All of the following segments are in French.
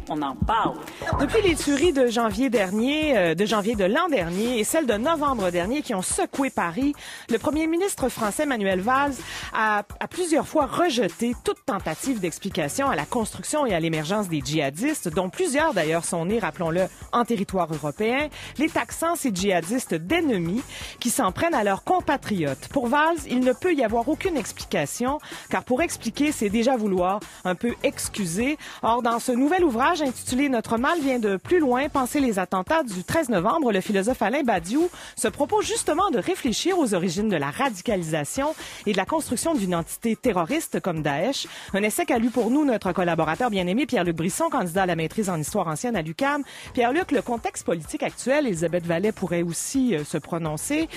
on en parle. Depuis les tueries de janvier de l'an dernier et celles de novembre dernier qui ont secoué Paris, le premier ministre français Manuel Valls a plusieurs fois rejeté toute tentative d'explication à la construction et à l'émergence des djihadistes, dont plusieurs d'ailleurs sont nés, rappelons-le, en territoire européen, les taxant ces djihadistes d'ennemis qui s'en prennent à leurs compatriotes. Pour Valls, il ne peut y avoir aucune explication, car pour expliquer, c'est déjà vouloir un peu excuser. Or, dans ce nouvel ouvrage intitulé « Notre mal vient de plus loin, penser les attentats » du 13 novembre, le philosophe Alain Badiou se propose justement de réfléchir aux origines de la radicalisation et de la construction d'une entité terroriste comme Daesh. Un essai qu'a lu pour nous notre collaborateur bien-aimé Pierre-Luc Brisson, candidat à la maîtrise en histoire ancienne à l'UQAM. Pierre-Luc, le contexte politique actuel, Elisabeth Vallet pourrait aussi se prononcer,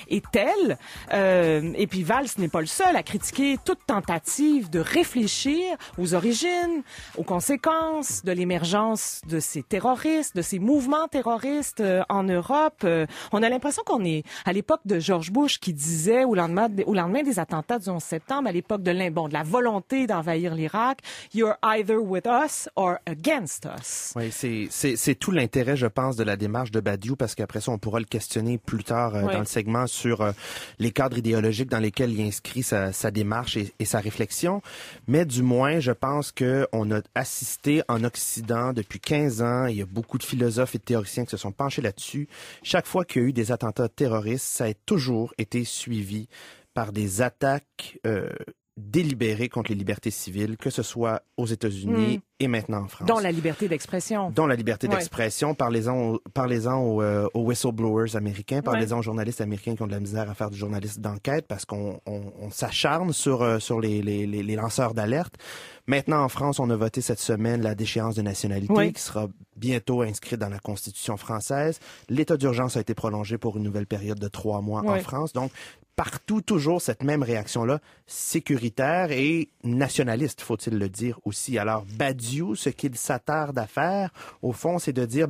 est tel, et puis Valls n'est pas le seul à critiquer toute tentative de réfléchir aux origines, aux conséquences de l'émergence de ces terroristes, de ces mouvements terroristes en Europe. On a l'impression qu'on est à l'époque de George Bush qui disait au lendemain des attentats du 11 septembre, à l'époque de la volonté d'envahir l'Irak, "You're either with us or against us." Oui, c'est tout l'intérêt, je pense, de la démarche de Badiou, parce qu'après ça, on pourra le questionner plus tard dans le segment sur les cadres idéologiques dans lesquels il inscrit sa démarche et sa réflexion. Mais du moins, je pense qu'on a assisté en Occident depuis 15 ans, il y a beaucoup de philosophes et de théoriciens qui se sont penchés là-dessus. Chaque fois qu'il y a eu des attentats terroristes, ça a toujours été suivi par des attaques délibérées contre les libertés civiles, que ce soit aux États-Unis et maintenant en France. Dont la liberté d'expression. Dont la liberté d'expression. Parlez-en aux whistleblowers américains, parlez-en aux journalistes américains qui ont de la misère à faire du journalisme d'enquête parce qu'on s'acharne sur les lanceurs d'alerte. Maintenant, en France, on a voté cette semaine la déchéance de nationalité qui sera bientôt inscrite dans la Constitution française. L'état d'urgence a été prolongé pour une nouvelle période de 3 mois en France. Donc, partout, toujours cette même réaction-là, sécuritaire et nationaliste, faut-il le dire aussi. Alors, Badiou, ce qu'il s'attarde à faire, au fond, c'est de dire,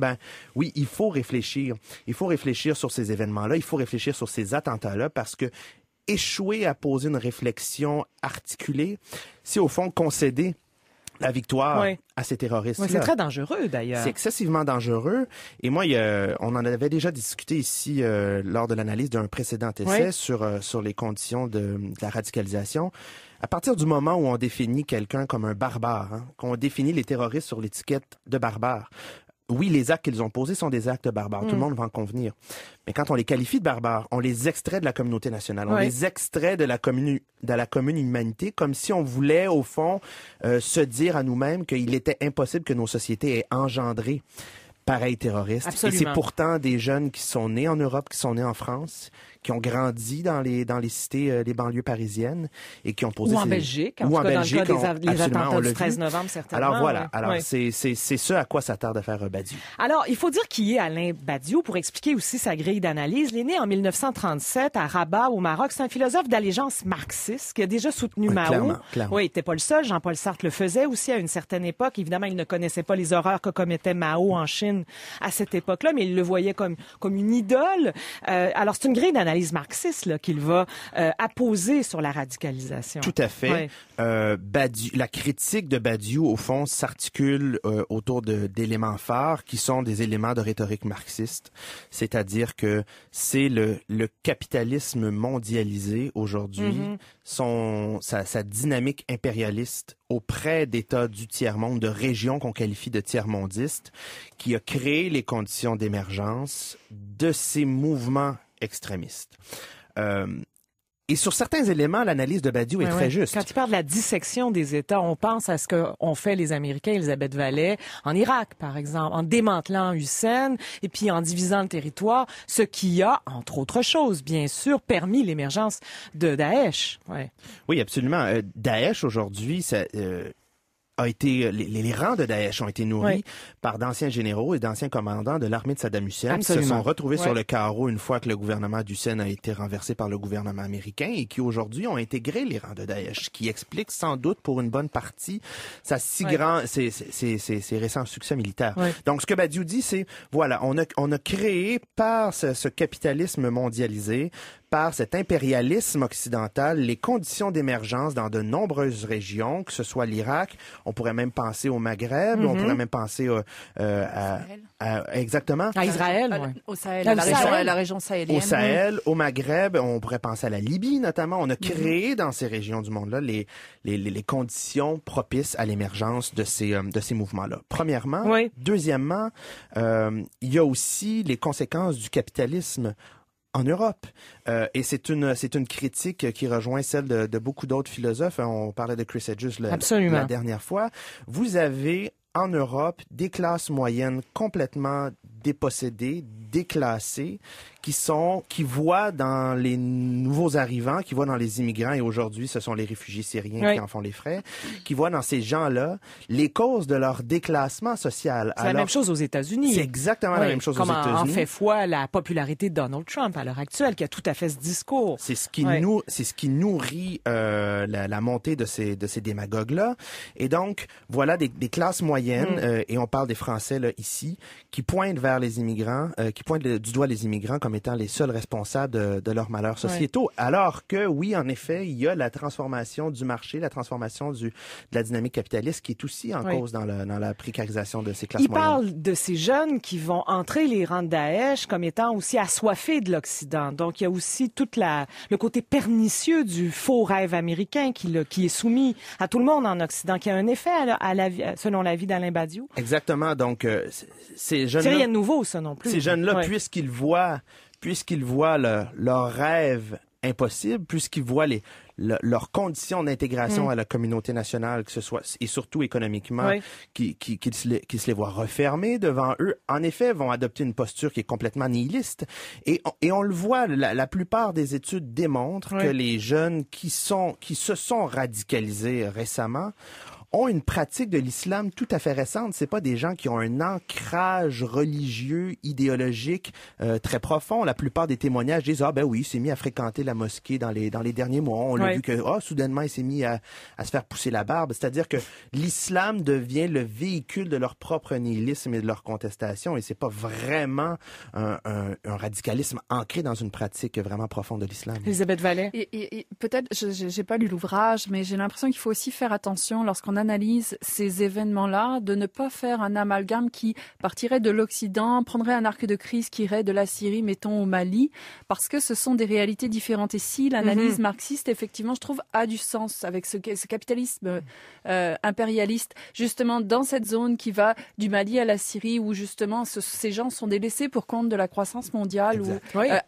oui, il faut réfléchir. Il faut réfléchir sur ces événements-là, il faut réfléchir sur ces attentats-là, parce que échouer à poser une réflexion articulée, c'est au fond concéder la victoire à ces terroristes-là. C'est très dangereux, d'ailleurs. C'est excessivement dangereux. Et moi, on en avait déjà discuté ici lors de l'analyse d'un précédent essai sur les conditions de la radicalisation. À partir du moment où on définit quelqu'un comme un barbare, qu'on définit les terroristes sur l'étiquette de barbare, oui, les actes qu'ils ont posés sont des actes barbares. Tout le monde va en convenir. Mais quand on les qualifie de barbares, on les extrait de la communauté nationale. On les extrait de la commune humanité, comme si on voulait, au fond, se dire à nous-mêmes qu'il était impossible que nos sociétés aient engendré pareil terroriste. Absolument. Et c'est pourtant des jeunes qui sont nés en Europe, qui sont nés en France, qui ont grandi dans les cités, les banlieues parisiennes et qui ont posé... Ou en Belgique, en tout cas dans le cas des attentats du 13 novembre, certainement. Alors voilà, c'est ce à quoi s'attarde à faire Badiou. Alors, il faut dire qui est Alain Badiou pour expliquer aussi sa grille d'analyse. Il est né en 1937 à Rabat, au Maroc. C'est un philosophe d'allégeance marxiste qui a déjà soutenu Mao. Clairement. Oui, il n'était pas le seul. Jean-Paul Sartre le faisait aussi à une certaine époque. Évidemment, il ne connaissait pas les horreurs que commettait Mao en Chine à cette époque-là, mais il le voyait comme une idole. Alors, c'est une grille d'analyse marxiste là, qu'il va apposer sur la radicalisation. Tout à fait. La critique de Badiou, au fond, s'articule autour d'éléments phares qui sont des éléments de rhétorique marxiste. C'est-à-dire que c'est le capitalisme mondialisé aujourd'hui, sa dynamique impérialiste auprès d'États du tiers-monde, de régions qu'on qualifie de tiers-mondistes, qui a créé les conditions d'émergence de ces mouvements extrémistes. Et sur certains éléments, l'analyse de Badiou est très juste. Quand il parle de la dissection des États, on pense à ce qu'ont fait les Américains, Elisabeth Vallet, en Irak, par exemple, en démantelant Hussein et puis en divisant le territoire, ce qui a, entre autres choses, bien sûr, permis l'émergence de Daesh. Oui, absolument. Daesh, aujourd'hui, a été les rangs de Daesh ont été nourris par d'anciens généraux et d'anciens commandants de l'armée de Saddam Hussein qui se sont retrouvés sur le carreau une fois que le gouvernement d'Hussein a été renversé par le gouvernement américain et qui aujourd'hui ont intégré les rangs de Daesh, ce qui explique sans doute pour une bonne partie ces récents succès militaires. Donc ce que Badiou dit, c'est voilà, on a créé par ce capitalisme mondialisé, par cet impérialisme occidental, les conditions d'émergence dans de nombreuses régions, que ce soit l'Irak. on pourrait même penser au Maghreb, on pourrait même penser exactement. À Israël, au Sahel, à la région sahélienne. Au Sahel, au Maghreb, on pourrait penser à la Libye notamment. On a créé dans ces régions du monde-là les conditions propices à l'émergence de ces mouvements-là. Premièrement. Oui. Deuxièmement, il y a aussi les conséquences du capitalisme en Europe. Et c'est une critique qui rejoint celle de beaucoup d'autres philosophes. On parlait de Chris Hedges la dernière fois. Vous avez en Europe des classes moyennes complètement dépossédées, déclassées, qui voient dans les nouveaux arrivants, qui voient dans les immigrants, et aujourd'hui ce sont les réfugiés syriens qui en font les frais, qui voient dans ces gens-là les causes de leur déclassement social. C'est la même chose aux États-Unis. C'est exactement la même chose aux États-Unis. Comment en fait foi la popularité de Donald Trump à l'heure actuelle, qui a tout à fait ce discours. C'est ce qui nourrit la montée de ces démagogues-là. Et donc, voilà des classes moyennes, et on parle des Français là, ici, qui pointent vers les immigrants, qui pointent du doigt les immigrants comme étant les seuls responsables de leurs malheurs sociétaux. Alors que, oui, en effet, il y a la transformation du marché, la transformation de la dynamique capitaliste qui est aussi en cause dans la précarisation de ces classes moyennes. Il parle de ces jeunes qui vont entrer les rangs de Daesh comme étant aussi assoiffés de l'Occident. Donc, il y a aussi le côté pernicieux du faux rêve américain qui est soumis à tout le monde en Occident, qui a un effet selon l'avis d'Alain Badiou. Exactement. Donc, ces jeunes-là... C'est rien de nouveau, ça non plus. Ces jeunes-là, puisqu'ils voient leur rêve impossible, puisqu'ils voient leurs conditions d'intégration à la communauté nationale, que ce soit, et surtout économiquement, qu'ils se les voient refermer devant eux, en effet, vont adopter une posture qui est complètement nihiliste. Et on le voit, la plupart des études démontrent que les jeunes qui se sont radicalisés récemment ont une pratique de l'islam tout à fait récente. C'est pas des gens qui ont un ancrage religieux, idéologique très profond. La plupart des témoignages disent « Ah ben oui, il s'est mis à fréquenter la mosquée dans les derniers mois. On l'a vu que soudainement, il s'est mis à se faire pousser la barbe. » C'est-à-dire que l'islam devient le véhicule de leur propre nihilisme et de leur contestation. Et c'est pas vraiment un radicalisme ancré dans une pratique vraiment profonde de l'islam. Elisabeth Vallet. Et peut-être, j'ai pas lu l'ouvrage, mais j'ai l'impression qu'il faut aussi faire attention lorsqu'on analyse ces événements-là, de ne pas faire un amalgame qui partirait de l'Occident, prendrait un arc de crise qui irait de la Syrie, mettons, au Mali, parce que ce sont des réalités différentes. Et si l'analyse marxiste, effectivement, je trouve, a du sens avec ce capitalisme impérialiste, justement, dans cette zone qui va du Mali à la Syrie, où justement, ces gens sont délaissés pour compte de la croissance mondiale, où,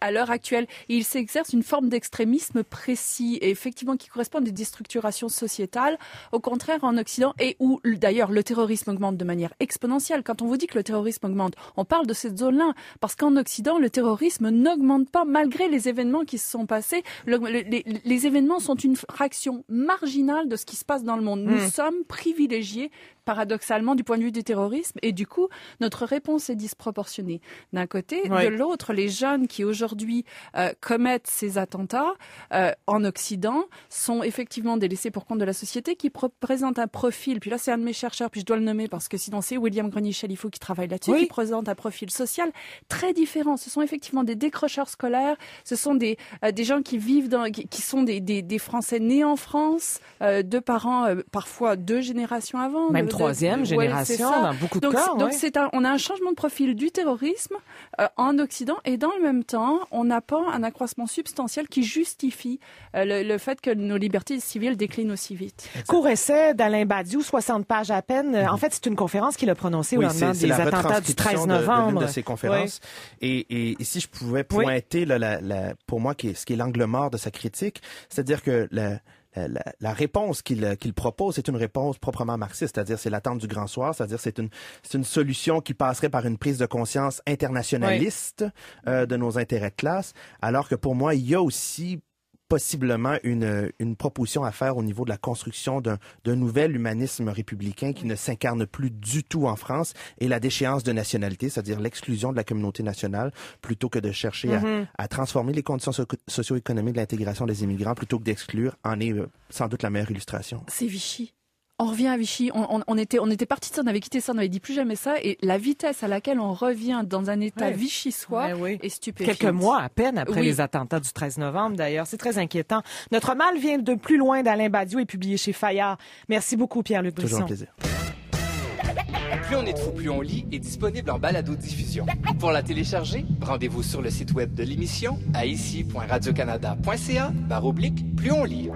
à l'heure actuelle, il s'exerce une forme d'extrémisme précis, et effectivement, qui correspond à des déstructurations sociétales. Au contraire, en Occident, et où d'ailleurs le terrorisme augmente de manière exponentielle. Quand on vous dit que le terrorisme augmente, on parle de cette zone-là, parce qu'en Occident, le terrorisme n'augmente pas malgré les événements qui se sont passés. Les événements sont une fraction marginale de ce qui se passe dans le monde. Nous sommes privilégiés paradoxalement du point de vue du terrorisme, et du coup notre réponse est disproportionnée d'un côté. De l'autre, les jeunes qui aujourd'hui commettent ces attentats en Occident sont effectivement délaissés pour compte de la société, qui présente un profil, puis là c'est un de mes chercheurs, puis je dois le nommer parce que sinon c'est William Grenier-Chalifou qui travaille là-dessus, qui présente un profil social très différent. Ce sont effectivement des décrocheurs scolaires, ce sont des gens qui vivent qui sont des Français nés en France, de parents parfois 2 générations avant, même 3e génération dans beaucoup de cas. Donc on a un changement de profil du terrorisme en Occident, et dans le même temps on n'a pas un accroissement substantiel qui justifie le fait que nos libertés civiles déclinent aussi vite. Court essai d'Alain Badiou, 60 pages à peine. En fait, c'est une conférence qu'il a prononcée au lendemain des attentats du 13 novembre. De l'une de ses conférences. Et si je pouvais pointer pour moi ce qui est l'angle mort de sa critique, c'est-à-dire que la réponse qu'il propose, c'est une réponse proprement marxiste, c'est-à-dire c'est l'attente du grand soir, c'est-à-dire c'est une solution qui passerait par une prise de conscience internationaliste de nos intérêts de classe, alors que pour moi, il y a aussi possiblement une proposition à faire au niveau de la construction d'un nouvel humanisme républicain qui ne s'incarne plus du tout en France, et la déchéance de nationalité, c'est-à-dire l'exclusion de la communauté nationale, plutôt que de chercher à transformer les conditions socio-économiques de l'intégration des immigrants, plutôt que d'exclure, en est sans doute la meilleure illustration. C'est Vichy. On revient à Vichy. On était parti de ça, on avait quitté ça, on avait dit plus jamais ça. Et la vitesse à laquelle on revient dans un état vichysois est stupéfiante. Quelques mois à peine après les attentats du 13 novembre, d'ailleurs. C'est très inquiétant. Notre mal vient de plus loin d'Alain Badiou et publié chez Fayard. Merci beaucoup, Pierre-Luc Brisson. Toujours un plaisir. Plus on est de fous, plus on lit est disponible en balado-diffusion. Pour la télécharger, rendez-vous sur le site web de l'émission à ici.radiocanada.ca/plus on lit.